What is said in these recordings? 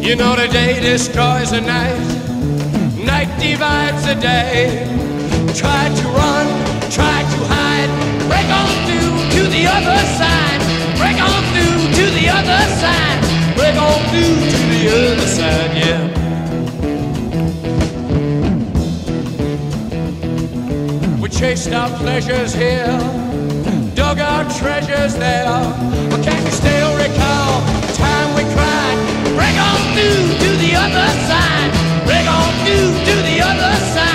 You know the day destroys the night, night divides the day. Try to run, try to hide, break on through to the other side, break on through to the other side, break on through to the other side, yeah. We chased our pleasures here, dug our treasures there, but can you still recall the time we cried? Break on through to the other side, break on through to the other side.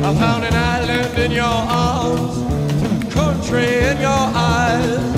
I found an island in your arms, country in your eyes.